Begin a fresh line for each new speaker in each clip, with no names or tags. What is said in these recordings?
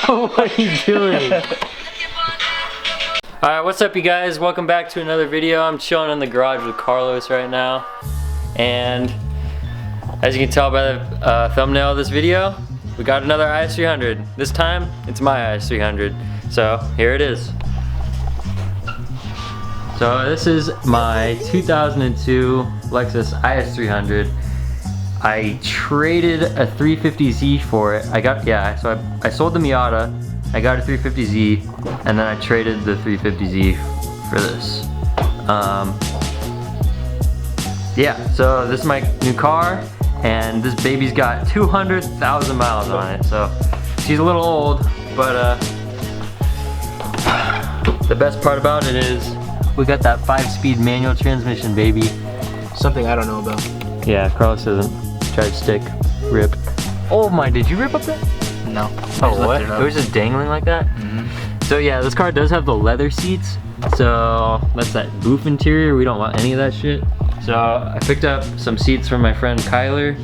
Oh, what are you doing? Alright, what's up you guys? Welcome back to another video. I'm chilling in the garage with Carlos right now. And as you can tell by the thumbnail of this video, we got another IS300. This time, it's my IS300. So, here it is. So this is my 2002 Lexus IS300. I traded a 350Z for it. So I sold the Miata, I got a 350Z, and then I traded the 350Z for this. So this is my new car, and this baby's got 200,000 miles on it. So she's a little old, but the best part about it is we got that 5-speed manual transmission, baby.
Something I don't know about.
Yeah, Carlos doesn't. Tried stick, rip. Oh my, did you rip up that?
No.
Oh, what? It was just dangling like that?
Mm-hmm.
So yeah, this car does have the leather seats. So that's that booth interior. We don't want any of that shit. So I picked up some seats from my friend Kyler,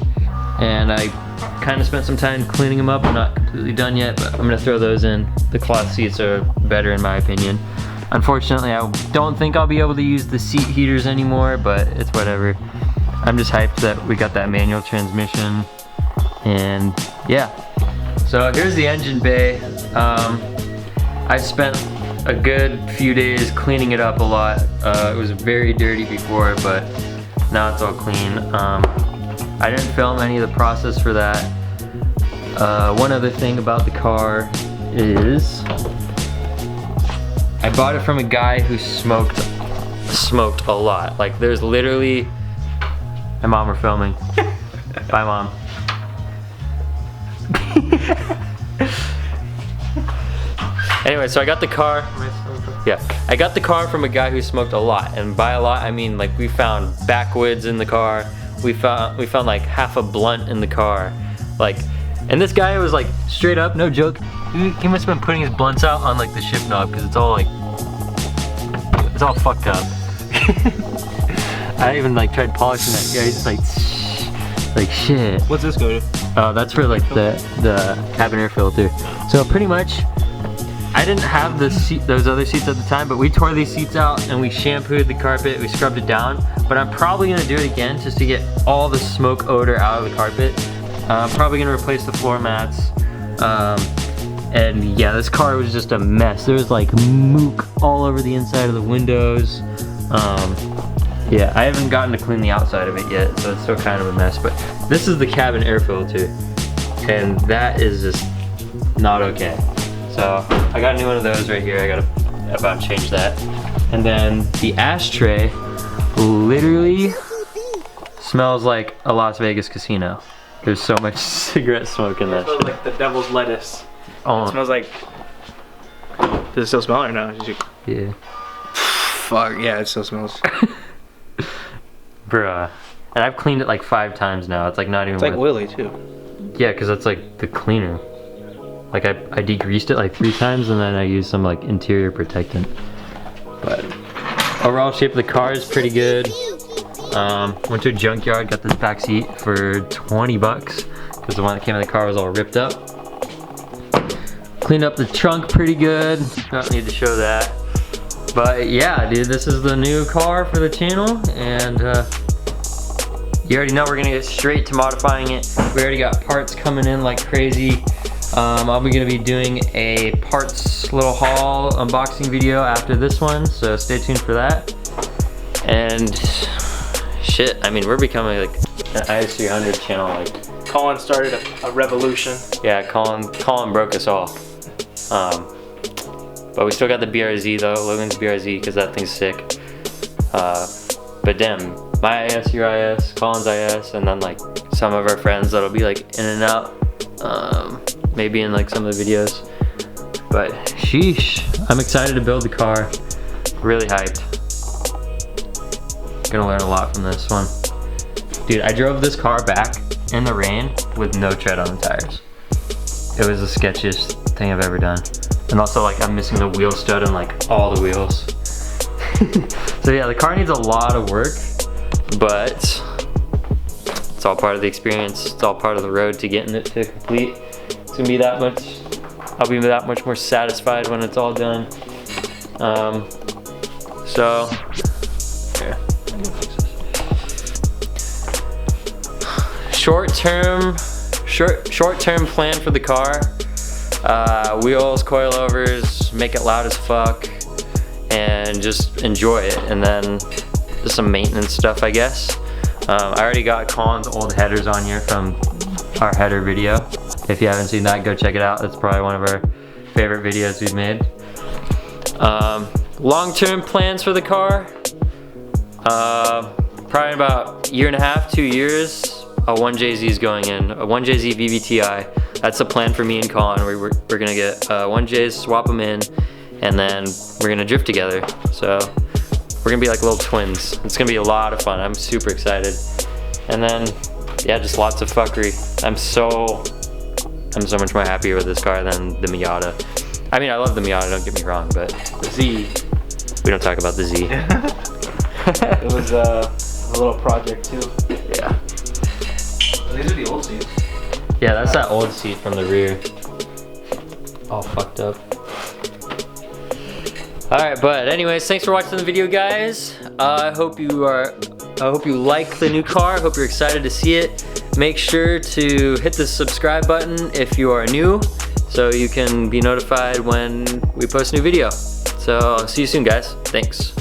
and I kind of spent some time cleaning them up. I'm not completely done yet, but I'm gonna throw those in. The cloth seats are better in my opinion. Unfortunately, I don't think I'll be able to use the seat heaters anymore, but it's whatever. I'm just hyped that we got that manual transmission, and yeah. So here's the engine bay. I spent a good few days cleaning it up a lot. It was very dirty before, but now it's all clean. I didn't film any of the process for that. One other thing about the car is I bought it from a guy who smoked a lot. Like there's literally, my mom were filming. Bye mom. Anyway, so I got the car. Yeah, I got the car from a guy who smoked a lot, and by a lot I mean like we found backwoods in the car. We found like half a blunt in the car, like. And this guy was like straight up, no joke. He must have been putting his blunts out on like the shift knob because it's all fucked up. I even like tried polishing that. Yeah, he's just like shit.
What's this go to?
Oh, that's for like the cabin air filter. So pretty much, I didn't have those other seats at the time, but we tore these seats out and we shampooed the carpet, we scrubbed it down. But I'm probably gonna do it again just to get all the smoke odor out of the carpet. I'm probably gonna replace the floor mats. And yeah, this car was just a mess. There was like mook all over the inside of the windows. Yeah, I haven't gotten to clean the outside of it yet, so it's still kind of a mess. But this is the cabin air filter, and that is just not okay. So I got a new one of those right here. I gotta about change that. And then the ashtray literally smells like a Las Vegas casino. There's so much cigarette smoke in that shit.
It smells like the devil's lettuce.
Oh.
It smells like... Does it still smell or no?
Yeah.
Fuck, yeah, it still smells.
Bruh. And I've cleaned it like 5 times now. It's like not even
It's like Willy too.
Yeah, because that's like the cleaner. Like I degreased it like 3 times and then I used some like interior protectant. But overall shape of the car is pretty good. Went to a junkyard, got this back seat for 20 bucks because the one that came in the car was all ripped up. Cleaned up the trunk pretty good. Don't need to show that. But yeah, dude, this is the new car for the channel, and you already know we're gonna get straight to modifying it. We already got parts coming in like crazy. I'm gonna be doing a parts little haul unboxing video after this one, so stay tuned for that. And shit, I mean, we're becoming like an IS300 channel. Like
Colin started a revolution.
Yeah, Colin broke us all. But we still got the BRZ though, Logan's BRZ, because that thing's sick. But damn, my IS, your IS, Colin's IS, and then like some of our friends that'll be like in and out, maybe in like some of the videos. But sheesh, I'm excited to build the car. Really hyped. Gonna learn a lot from this one. Dude, I drove this car back in the rain with no tread on the tires. It was the sketchiest thing I've ever done. And also like I'm missing the wheel stud and like all the wheels. So yeah, the car needs a lot of work, but it's all part of the experience. It's all part of the road to getting it to complete. It's gonna be that much I'll be that much more satisfied when it's all done. So, here. Short-term plan for the car. Wheels, coilovers, make it loud as fuck, and just enjoy it. And then just some maintenance stuff, I guess. I already got Colin's old headers on here from our header video. If you haven't seen that, go check it out. That's probably one of our favorite videos we've made. Long-term plans for the car. Probably about 1.5 to 2 years. A 1JZ is going in. A 1JZ VVTi. That's the plan for me and Colin. We're gonna get 1Js, swap them in, and then we're gonna drift together. So we're gonna be like little twins. It's gonna be a lot of fun. I'm super excited. And then, yeah, just lots of fuckery. I'm so much more happier with this car than the Miata. I mean, I love the Miata, don't get me wrong, but
The Z.
we don't talk about the Z.
It was a little project too.
Yeah.
These are the old seats.
Yeah, that's that old seat from the rear. All fucked up. Alright, but anyways, thanks for watching the video, guys. I hope you like the new car. I hope you're excited to see it. Make sure to hit the subscribe button if you are new, so you can be notified when we post a new video. So, I'll see you soon, guys. Thanks.